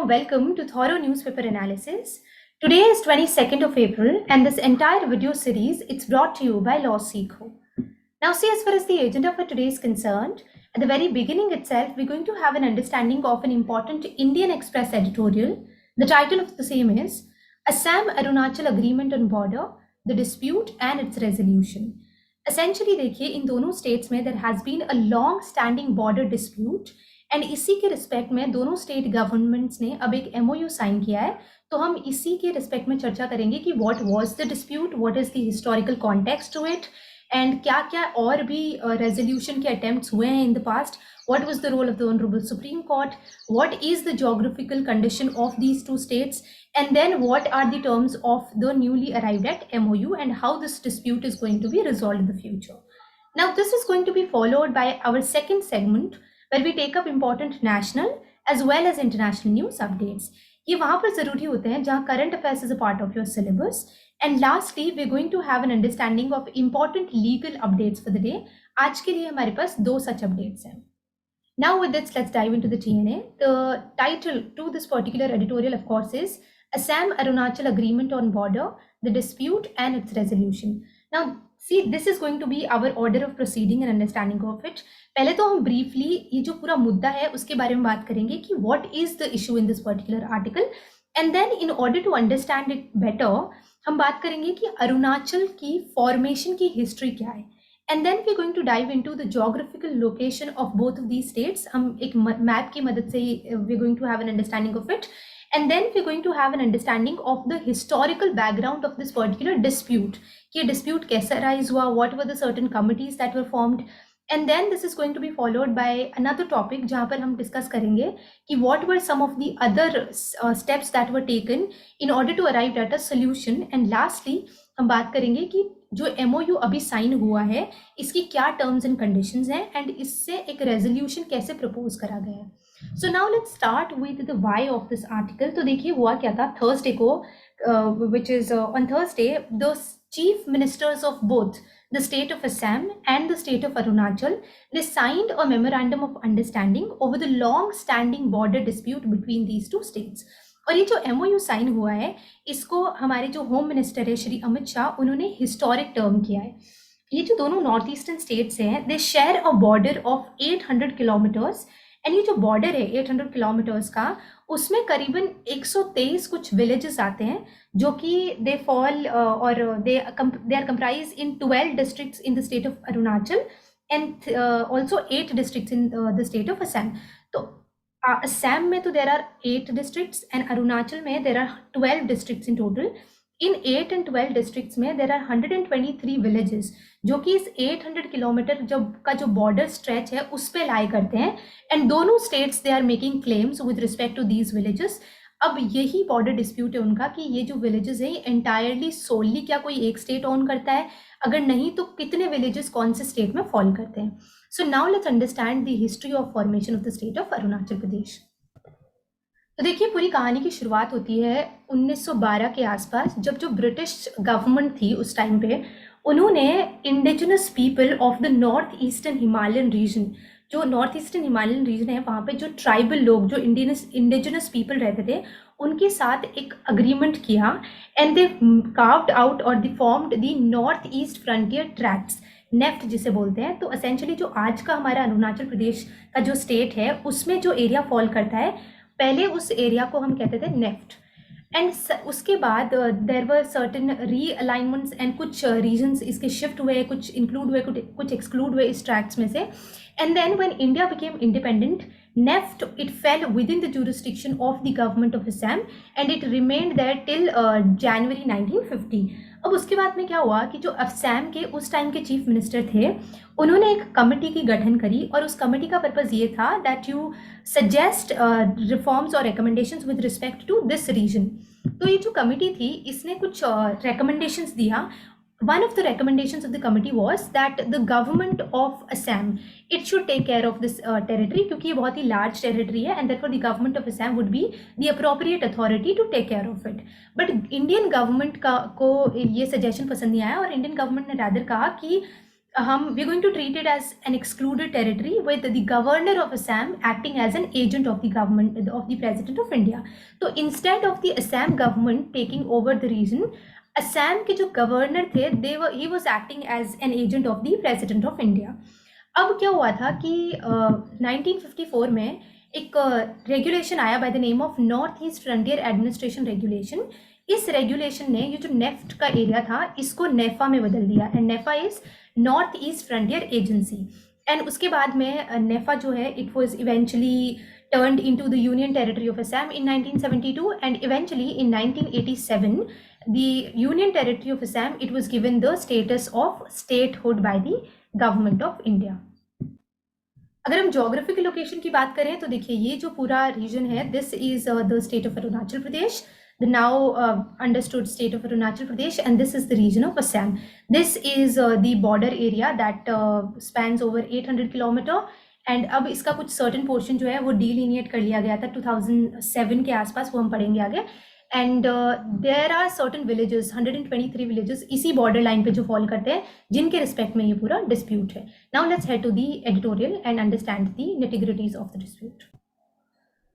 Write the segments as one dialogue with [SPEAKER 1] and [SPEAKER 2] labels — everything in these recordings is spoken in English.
[SPEAKER 1] welcome to Thorough Newspaper Analysis. Today is 22nd of April and this entire video series it's brought to you by Law Seekho. Now see, as far as the agenda for today is concerned, at the very beginning itself we're going to have an understanding of an important Indian Express editorial. The title of the same is Assam-Arunachal Agreement on Border, the Dispute and its Resolution. Essentially देखिए इन दोनों states में there has been a long standing border dispute and इसी के respect में दोनों state governments ने अब एक एमओयू साइन किया है। तो हम इसी के रिस्पेक्ट में चर्चा करेंगे कि what was the dispute, what is the historical context to it and क्या क्या और भी रेजोल्यूशन के अटेम्प्ट्स हुए हैं in the past, what was the role of the honourable supreme court, what is the geographical condition of these two states and then what are the terms of the newly arrived at MOU and how this dispute is going to be resolved in the future. Now this is going to be followed by our second segment where we take up important national as well as international news updates. ये वहाँ पर ज़रूरी होते हैं जहाँ current affairs is a part of your syllabus. And lastly, we're going to have an understanding of important legal updates for the day. आज के लिए हमारे पास दो such updates हैं. Now with this, let's dive into the TNA. The title to this particular editorial, of course, is Assam-Arunachal Agreement on Border, the Dispute and its Resolution. Now, see, this is going to be our order of proceeding and understanding of it. पहले तो हम briefly ये जो पूरा मुद्दा है उसके बारे में बात करेंगे कि what is the issue in this particular article, and then in order to understand it better हम बात करेंगे कि अरुणाचल की formation की history क्या है, and then we're going to dive into the geographical location of both of these states. हम एक map की मदद से we're going to have an understanding of it. And then we're going to have an understanding of the historical background of this particular dispute. कि dispute कैसे arise हुआ, what were the certain committees that were formed, and then this is going to be followed by another topic जहाँ पर हम discuss करेंगे कि what were some of the other steps that were taken in order to arrive at a solution, and lastly हम बात करेंगे कि जो MOU अभी साइन हुआ है इसकी क्या टर्म्स एंड कंडीशंस हैं एंड इससे एक रेजोल्यूशन कैसे प्रपोज करा गया है. So now let's start with the why of this article. तो देखिए हुआ क्या था थर्सडे को, which is on Thursday, the chief ministers of both the state of Assam and the state of Arunachal, they signed a memorandum of understanding over the long standing border dispute between these two states. और ये जो MOU sign हुआ है इसको हमारे जो home minister है श्री अमित शाह उन्होंने हिस्टोरिक टर्म किया है. ये जो दोनों नॉर्थ ईस्टर्न स्टेट्स हैं they share a border of 800 kilometres and ये जो बॉर्डर है 800 किलोमीटर्स का उसमें करीबन 123 कुछ विलेजेस आते हैं जो कि दे फॉल और they are comprise in 12 districts in the state of Arunachal and also 8 districts in the state of Assam. तो असम में तो there are 8 districts and Arunachal में there are 12 districts in total. In 8 and 12 districts में देर आर 123 विलेजेस जो कि इस 800 kilometre का जो बॉर्डर स्ट्रेच है उस पे लाई करते हैं एंड दोनों states they are making claims with respect to these villages. अब यही बॉर्डर डिस्प्यूट है उनका कि ये जो विलेजेस है एंटायरली सोलली क्या कोई एक स्टेट ओन करता है, अगर नहीं तो कितने विलेजेस कौन से स्टेट में फॉल करते हैं. So now let's understand the history of formation of the state of Arunachal Pradesh. तो देखिए पूरी कहानी की शुरुआत होती है 1912 के आसपास जब जो ब्रिटिश गवर्नमेंट थी उस टाइम पे उन्होंने indigenous people of the north eastern Himalayan region, जो नॉर्थ ईस्टर्न हिमालयन रीजन है वहाँ पे जो ट्राइबल लोग जो इंडिजिनस पीपल रहते थे उनके साथ एक अग्रीमेंट किया एंड दे कार्व्ड आउट और दे formed the north east frontier tracts, NEFT जिसे बोलते हैं. तो एसेंशियली जो आज का हमारा अरुणाचल प्रदेश का जो स्टेट है उसमें जो एरिया फॉल करता है पहले उस एरिया को हम कहते थे नेफ्ट एंड उसके बाद देर वर सर्टन रीअलाइनमेंट्स एंड कुछ रीजन्स इसके शिफ्ट हुए, कुछ इंक्लूड हुए, कुछ एक्सक्लूड हुए इस ट्रैक्ट्स में से. And then when India became independent NEFT it fell within the jurisdiction of the government of Assam and it remained there till January 1950. अब उसके बाद में क्या हुआ कि जो असम के उस टाइम के चीफ मिनिस्टर थे उन्होंने एक कमेटी की गठन करी और उस कमेटी का पर्पज़ ये था दैट यू सजेस्ट रिफॉर्म्स और recommendations with respect to this region. तो ये जो कमेटी थी इसने कुछ रिकमेंडेशंस दिया. One of the recommendations of the committee was that the government of Assam it should take care of this territory क्योंकि ये बहुत ही large territory है and therefore the government of Assam would be the appropriate authority to take care of it. But Indian government को ये suggestion पसंद नहीं आया और Indian government ने rather कहा कि we're going to treat it as an excluded territory with the governor of Assam acting as an agent of the government of the president of India. So instead of the Assam government taking over the region, Assam के जो governor थे, he was acting as an agent of the president of India. अब क्या हुआ था कि 1954 में एक रेगुलेशन आया by the name of north east frontier administration regulation. इस रेगुलेशन ने ये जो नेफ्ट का एरिया था इसको नेफा में बदल दिया, and NEFA is north east frontier agency. And उसके बाद में नेफा जो है it was eventually turned into the Union Territory of Assam in 1972, and eventually in 1987 the Union Territory of Assam, it was given the status of statehood by the government of India. अगर हम geographical location की बात करें तो देखिए ये जो पूरा रीजन है, this is the state of Arunachal Pradesh, the now understood state of Arunachal Pradesh, and this is the region of Assam. This is the border area that spans over 800 kilometer, and अब इसका कुछ certain portion जो है वो delineate कर लिया गया था 2007 के आसपास, वो हम पढ़ेंगे आगे. And there are certain villages, 123 villages इसी border line पे जो fall करते हैं, जिनके respect में ये पूरा dispute है. Now let's head to the editorial and understand the nitty-gritties of the dispute.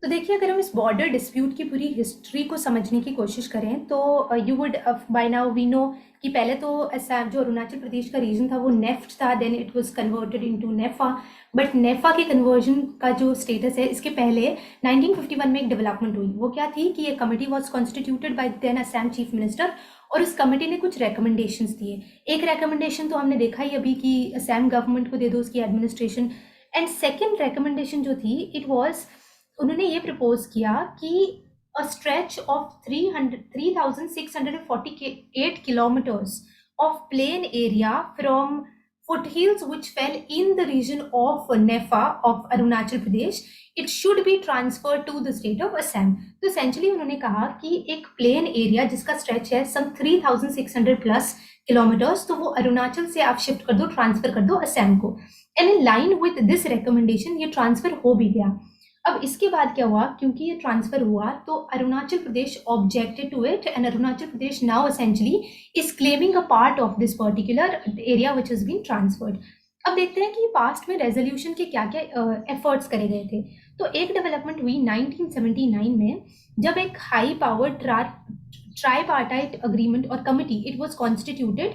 [SPEAKER 1] तो देखिए अगर हम इस बॉर्डर डिस्प्यूट की पूरी हिस्ट्री को समझने की कोशिश करें तो you would by now we know कि पहले तो असम जो अरुणाचल प्रदेश का रीजन था वो नेफ्ट था, then it was converted into NEFA. But NEFA के कन्वर्जन का जो स्टेटस है इसके पहले 1951 में एक डेवलपमेंट हुई. वो क्या थी कि ये committee was constituted by then Assam chief minister, और इस कमेटी ने कुछ रिकमेंडेशंस दिए. एक रिकमेंडेशन तो हमने देखा ही अभी कि असम गवर्नमेंट को दे दो उसकी एडमिनिस्ट्रेशन, एंड सेकेंड रिकमेंडेशन जो थी इट वॉज, उन्होंने ये प्रपोज किया कि a stretch of 3,648 kilometers of plain area from foothills which fell in the region of Nefa of Arunachal Pradesh, it should be transferred to the state of Assam. तो essentially उन्होंने कहा कि एक plain area जिसका stretch है some 3,600 plus kilometers, तो वो अरुणाचल से आप शिफ्ट कर दो, ट्रांसफर कर दो असम को. And in line with this recommendation ये ट्रांसफर हो भी गया. अब इसके बाद क्या हुआ, क्योंकि ये ट्रांसफर हुआ तो Arunachal Pradesh objected to it, and Arunachal Pradesh now essentially is claiming a part of this particular area which has been transferred. अब देखते हैं कि पास्ट में रेजोल्यूशन के क्या क्या एफर्ट्स करे गए थे. तो एक डेवलपमेंट हुई 1979 में, जब एक हाई पावर ट्राईपार्टाइट अग्रीमेंट और कमिटी इट वाज कॉन्स्टिट्यूटेड.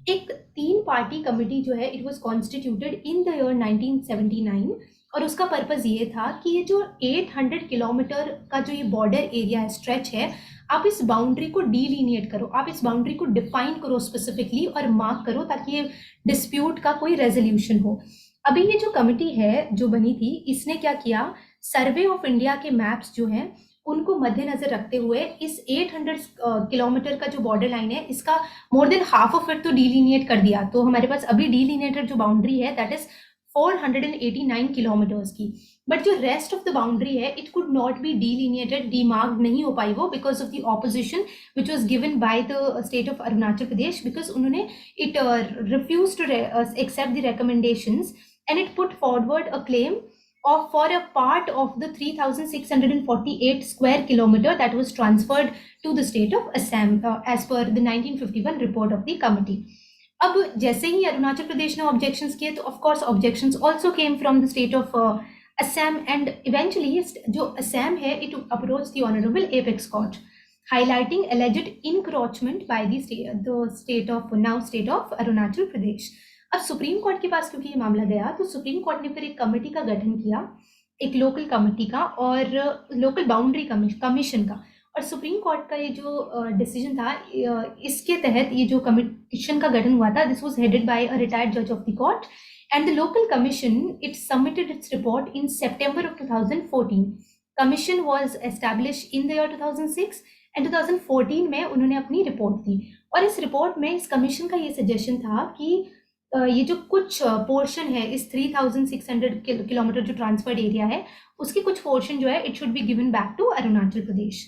[SPEAKER 1] एक 3 पार्टी कमिटी जो है it was constituted in the year 1979, और उसका पर्पस ये था कि ये जो 800 किलोमीटर का जो ये बॉर्डर एरिया है, स्ट्रेच है, आप इस बाउंड्री को डीलिनिएट करो, आप इस बाउंड्री को डिफाइन करो स्पेसिफिकली और मार्क करो ताकि ये डिस्प्यूट का कोई रेजोल्यूशन हो. अभी ये जो कमिटी है जो बनी थी, इसने क्या किया, सर्वे ऑफ इंडिया के मैप्स जो हैं उनको मद्देनजर रखते हुए इस 800 किलोमीटर का जो बॉर्डर लाइन है इसका more than half of it तो डीलिनिएट कर दिया. तो हमारे पास अभी डीलिनिएटेड जो बाउंड्री है दैट इज 489 किलोमीटर्स की. बट जो रेस्ट ऑफ द बाउंड्री है it could not be delineated, demarcated नहीं हो पाई वो, because of the opposition which was given by the state of Arunachal Pradesh, because उन्होंने it refuse to accept the recommendations and it put forward a claim of for a part of the 3,648 square kilometer that was transferred to the state of Assam as per the 1951 report of the committee. अब जैसे ही अरुणाचल प्रदेश ने objections किए तो of course objections also came from the state of Assam, and eventually जो असम है it approach the honourable apex court highlighting alleged encroachment by the state of Arunachal Pradesh. अब supreme court के पास क्योंकि ये मामला गया तो सुप्रीम कोर्ट ने फिर एक कमेटी का गठन किया, एक लोकल कमेटी का और लोकल बाउंड्री कमीशन का. और सुप्रीम कोर्ट का ये जो डिसीजन था इसके तहत ये जो कमीशन का गठन हुआ था, this was headed by a retired जज of the court, and the local commission it submitted its report in September of 2014. Commission was established in the year 2006 and 2014 में उन्होंने अपनी रिपोर्ट दी. और इस रिपोर्ट में इस कमीशन का ये सजेशन था कि ये जो कुछ पोर्शन है इस 3,600 किलोमीटर जो ट्रांसफर्ड एरिया है उसकी कुछ पोर्शन जो है it should be given back to Arunachal Pradesh,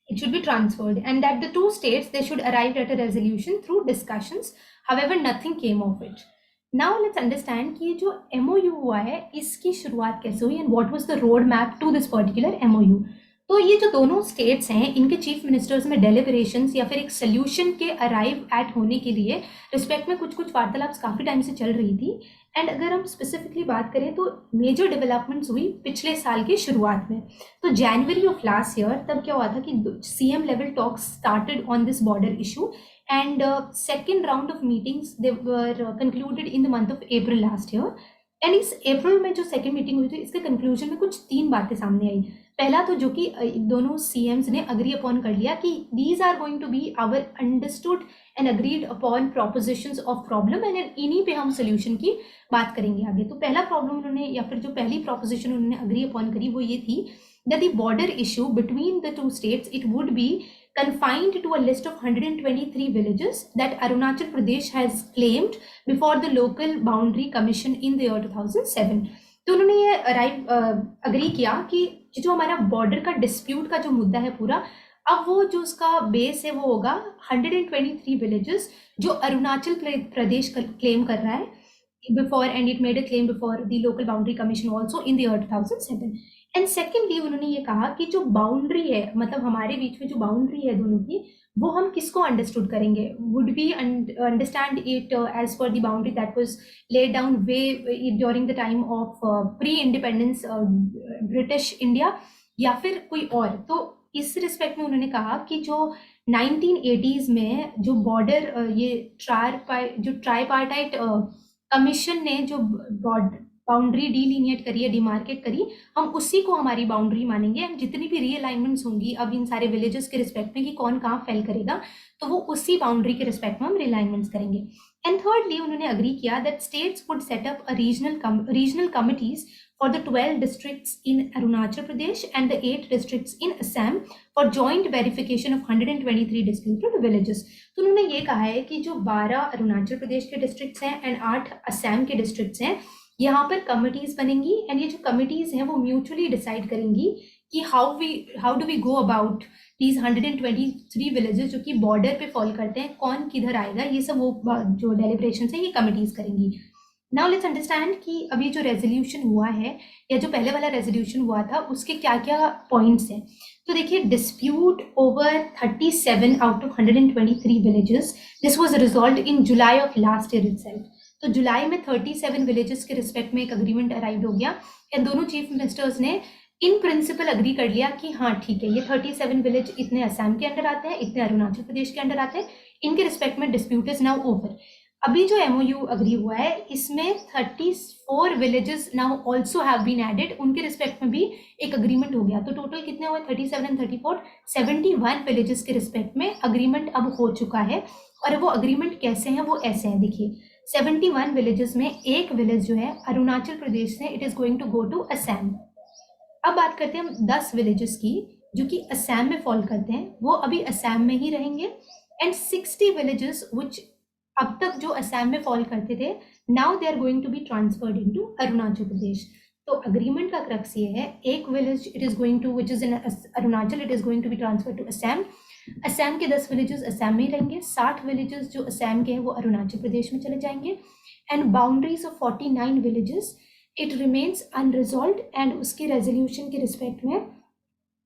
[SPEAKER 1] it should be transferred, and that the two states they should arrive at a resolution through discussions. However, nothing came of it. Now let's understand कि ये जो MOU हुआ है इसकी शुरुआत कैसे हुई and what was the road map to this particular MOU. तो ये जो दोनों स्टेट्स हैं इनके चीफ मिनिस्टर्स में डेलिब्रेशंस या फिर एक सोल्यूशन के अराइव एट होने के लिए रिस्पेक्ट में कुछ कुछ वार्तालाप काफ़ी टाइम से चल रही थी। एंड अगर हम स्पेसिफिकली बात करें तो मेजर डेवलपमेंट्स हुई पिछले साल की शुरुआत में। तो जनवरी ऑफ लास्ट ईयर तब क्या हुआ था कि CM level talks started on this border issue and second round of meetings they were concluded in the month of April last year. And इस अप्रैल में जो सेकेंड मीटिंग हुई थी इसके कंक्लूजन में कुछ 3 बातें सामने आई। पहला तो जो कि दोनों सीएम्स ने अग्री अपॉन कर लिया कि these are going to be our understood and agreed upon propositions of problem and इन्हीं पे हम सोल्यूशन की बात करेंगे आगे। तो पहला प्रॉब्लम उन्होंने या फिर जो पहली प्रोपोजिशन उन्होंने अग्री अपॉन करी वो ये थी that the border issue between the two states it would be confined to a list of 123 villages that Arunachal Pradesh has claimed before the local boundary commission in the year 2007। तो उन्होंने ये agree किया कि जो हमारा border का dispute का जो मुद्दा है पूरा, अब वो जो उसका बेस है वो होगा 123 विलेजेस जो अरुणाचल प्रदेश क्लेम कर रहा है before and it made a claim before the local boundary commission also in the year 2007। And secondly उन्होंने ये कहा कि जो बाउंड्री है मतलब हमारे बीच में जो बाउंड्री है दोनों की वो हम किसको अंडरस्टूड करेंगे, would be understand it as per the boundary that was laid down way during the time of pre independence British India या फिर कोई और। तो इस रिस्पेक्ट में उन्होंने कहा कि जो 1980s में जो बॉर्डर ये ट्राईपार्टाइट कमीशन ने जो बाउंड्री डिलीनिएट करी है, डिमार्केट करी, हम उसी को हमारी बाउंड्री मानेंगे एंड जितनी भी रीअलाइनमेंट्स होंगी अब इन सारे विलेजेस के रिस्पेक्ट में कि कौन कहाँ फेल करेगा तो वो उसी बाउंड्री के रिस्पेक्ट में हम रीअलाइनमेंट्स करेंगे। एंड थर्डली उन्होंने अग्री किया that states would set up a regional committees for the 12 districts in Arunachal Pradesh and the 8 districts in Assam for joint verification of 123 disputed villages। तो उन्होंने ये कहा है कि जो 12 अरुणाचल प्रदेश के डिस्ट्रिक्ट्स हैं एंड 8 असम के डिस्ट्रिक्ट्स हैं यहाँ पर कमिटीज बनेंगी एंड ये जो कमिटीज हैं वो म्यूचुअली डिसाइड करेंगी कि how do we go about these 123 villages जो कि बॉर्डर पे फॉल करते हैं, कौन किधर आएगा, ये सब वो जो डेलिब्रेशन है ये कमिटीज करेंगी। नाउ लेट्स अंडरस्टैंड कि अभी जो रेजोल्यूशन हुआ है या जो पहले वाला रेजोल्यूशन हुआ था उसके क्या क्या पॉइंट्स हैं। तो देखिए dispute over 37 out of 123 villages this was resolved in July of last year itself. तो जुलाई में 37 विलेजेस के रिस्पेक्ट में एक अग्रीमेंट अराइव हो गया एंड दोनों चीफ मिनिस्टर्स ने इन प्रिंसिपल अग्री कर लिया कि हाँ ठीक है ये 37 विलेज इतने असम के अंडर आते हैं, इतने अरुणाचल प्रदेश के अंडर आते हैं, इनके रिस्पेक्ट में डिस्प्यूट इज नाउ ओवर। अभी जो एमओयू अग्री हुआ है इसमें 34 villages now also have been added, उनके रिस्पेक्ट में भी एक अग्रीमेंट हो गया। तो टोटल कितने हुए 37 एंड 34 71 विलेजेस के रिस्पेक्ट में अग्रीमेंट अब हो चुका है। और वो अग्रीमेंट कैसे हैं वो ऐसे हैं, देखिए 71 विलेजेस में एक विलेज जो है अरुणाचल प्रदेश से it is going to go to Assam. अब बात करते हैं हम 10 विलेजेस की जो कि असम में फॉल करते हैं, वो अभी असम में ही रहेंगे। एंड 60 विलेजेस विच अब तक जो असम में फॉल करते थे now they are going to be transferred into Arunachal Pradesh. तो अग्रीमेंट का क्रक्स ये है, एक village it is going to which is in Arunachal it is going to be transferred to Assam. Assam के 10 विलेजेस असम में ही रहेंगे, 60 विलेजेस जो असम के हैं वो अरुणाचल प्रदेश में चले जाएंगे। And boundaries of 49 villages it remains unresolved and उसकी रेजोल्यूशन के रिस्पेक्ट में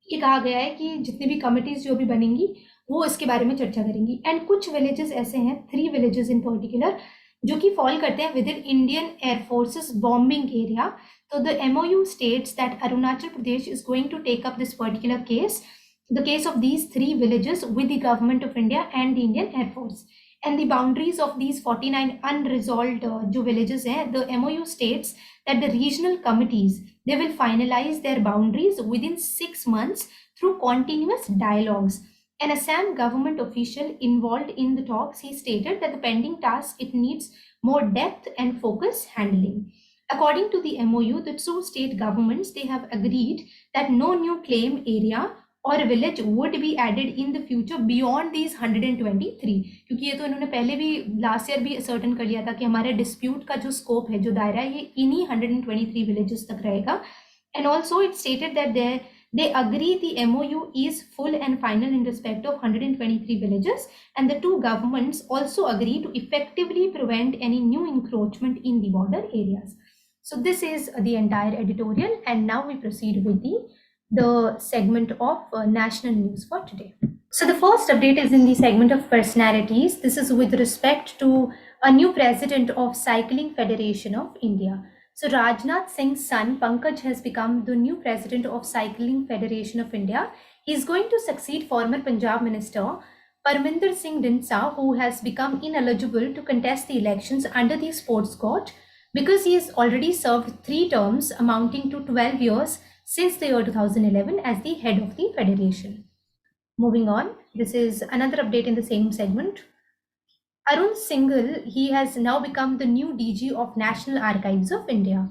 [SPEAKER 1] ये कहा गया है कि जितनी भी कमिटीज जो भी बनेंगी वो इसके बारे में चर्चा करेंगी। एंड कुछ विलेजेस ऐसे हैं, 3 विलेजेस इन पर्टिकुलर जो कि फॉल करते हैं within Indian air forces bombing area. तो the MOU states that Arunachal Pradesh is going to take up this particular case, the case of these 3 villages with the government of India and the Indian Air Force। And the boundaries of these 49 unresolved जो villages हैं, the MOU states that the regional committees they will finalize their boundaries within 6 months through continuous dialogues। An Assam government official involved in the talks he stated that the pending task it needs more depth and focus handling। According to the MOU, the two state governments they have agreed that no new claim area और village would be added in the future beyond these 123, क्योंकि ये तो इन्होंने पहले भी last year भी ascertain कर लिया था कि हमारे डिस्प्यूट का जो स्कोप है, जो दायरा है, ये इन्हीं 123 विलेजेस तक रहेगा। And also it stated that they agree the MOU is full and final in respect of 123 villages and the two governments also agree to effectively prevent any new encroachment in the border areas। So this is the entire editorial and now we proceed with the the segment of national news for today. So the first update is in the segment of personalities. This is with respect to a new president of Cycling Federation of India. So Rajnath Singh's son Pankaj has become the new president of Cycling Federation of India. He is going to succeed former Punjab minister Parminder Singh Dinsa, who has become ineligible to contest the elections under the sports code because he has already served 3 terms amounting to 12 years since the year 2011 as the head of the federation. Moving on, this is another update in the same segment. Arun Singhal, he has now become the new DG of National Archives of India.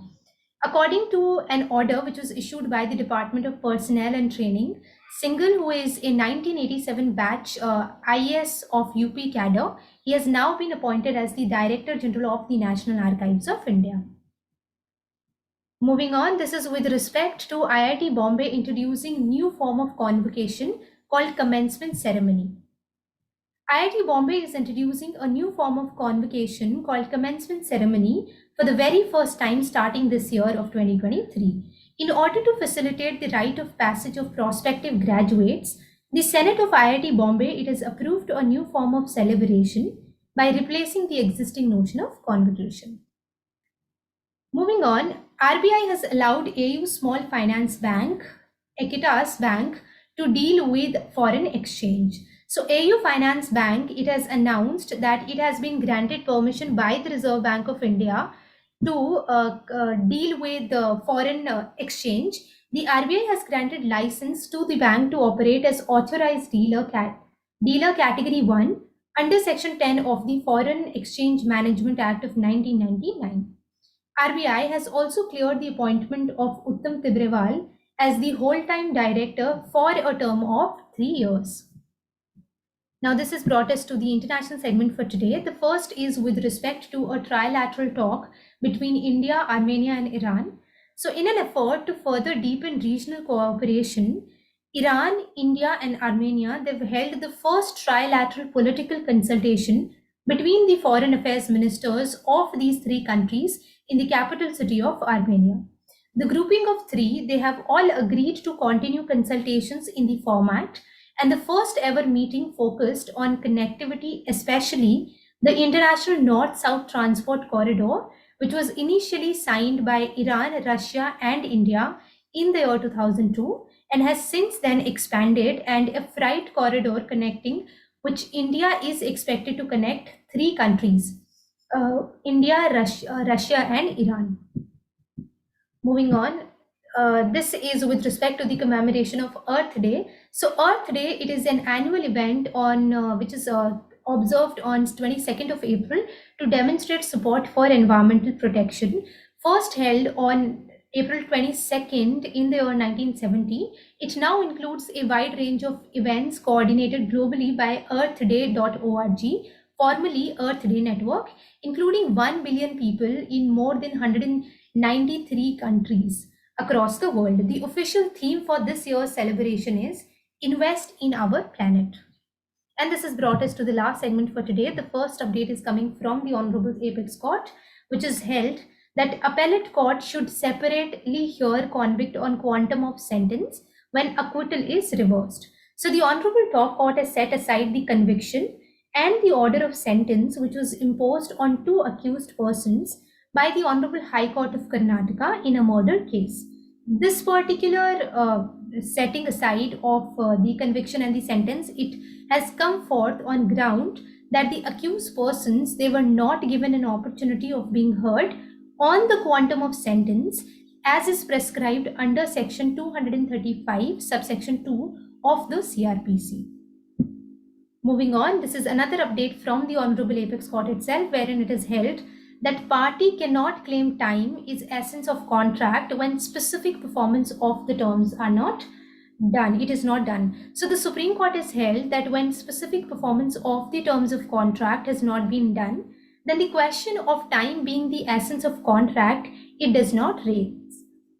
[SPEAKER 1] According to an order which was issued by the Department of Personnel and Training, Singhal, who is a 1987 batch IAS of UP cadre, he has now been appointed as the Director General of the National Archives of India. Moving on, this is with respect to IIT Bombay introducing new form of convocation called commencement ceremony. IIT Bombay is introducing a new form of convocation called commencement ceremony for the very first time starting this year of 2023. In order to facilitate the rite of passage of prospective graduates, the Senate of IIT Bombay it has approved a new form of celebration by replacing the existing notion of convocation. Moving on, RBI has allowed AU Small Finance Bank, Equitas Bank, to deal with foreign exchange. So AU Finance Bank, it has announced that it has been granted permission by the Reserve Bank of India to deal with the foreign exchange. The RBI has granted license to the bank to operate as authorized dealer category 1 under section 10 of the Foreign Exchange Management Act of 1999. RBI has also cleared the appointment of Uttam Tibrewal as the whole-time director for a term of 3 years. Now, this has brought us to the international segment for today. The first is with respect to a trilateral talk between India, Armenia, and Iran. So, in an effort to further deepen regional cooperation, Iran, India, and Armenia, they've held the first trilateral political consultation between the foreign affairs ministers of these 3 countries in the capital city of Armenia. The grouping of 3, they have all agreed to continue consultations in the format, and the first ever meeting focused on connectivity, especially the international north-south transport corridor, which was initially signed by Iran, Russia, and India in the year 2002 and has since then expanded, and a freight corridor connecting which India is expected to connect 3 countries, India, Russia, and Iran. Moving on, this is with respect to the commemoration of Earth Day. So Earth Day, it is an annual event on which is observed on 22nd of April to demonstrate support for environmental protection. First held on April 22nd in the year 1970, it now includes a wide range of events coordinated globally by earthday.org, formerly Earth Day Network, including 1 billion people in more than 193 countries across the world. The official theme for this year's celebration is Invest in Our Planet. And this has brought us to the last segment for today. The first update is coming from the Honorable Apex Court, which is held that appellate court should separately hear convict on quantum of sentence when acquittal is reversed. So the Honorable Top Court has set aside the conviction and the order of sentence which was imposed on 2 accused persons by the Honorable High Court of Karnataka in a murder case. This particular setting aside of the conviction and the sentence, it has come forth on ground that the accused persons, they were not given an opportunity of being heard on the quantum of sentence as is prescribed under section 235 subsection 2 of the CRPC. Moving on, this is another update from the Honorable Apex Court itself, wherein it is held that party cannot claim time is essence of contract when specific performance of the terms are not done. It is not done. So the Supreme Court has held that when specific performance of the terms of contract has not been done, then the question of time being the essence of contract, it does not raise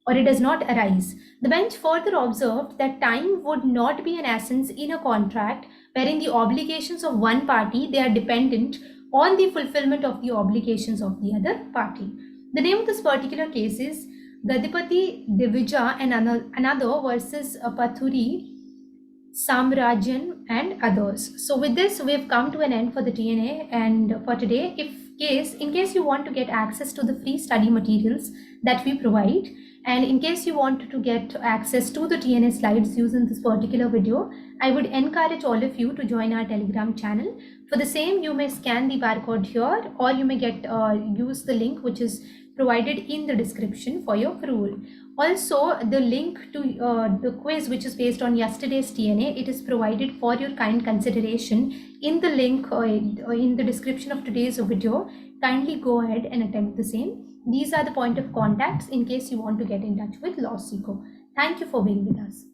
[SPEAKER 1] or it does not arise. The bench further observed that time would not be an essence in a contract wherein the obligations of one party, they are dependent on the fulfillment of the obligations of the other party. The name of this particular case is Gadipati Divija and another versus Pathuri Samrajan and others. So with this, we've come to an end for the TNA and for today. In case you want to get access to the free study materials that we provide, and in case you want to get access to the TNA slides using this particular video, I would encourage all of you to join our Telegram channel. For the same, you may scan the barcode here, or you may use the link which is provided in the description for your approval. Also, the link to the quiz which is based on yesterday's TNA, it is provided for your kind consideration in the link in the description of today's video. Kindly go ahead and attempt the same. These are the point of contacts in case you want to get in touch with LawSeco. Thank you for being with us.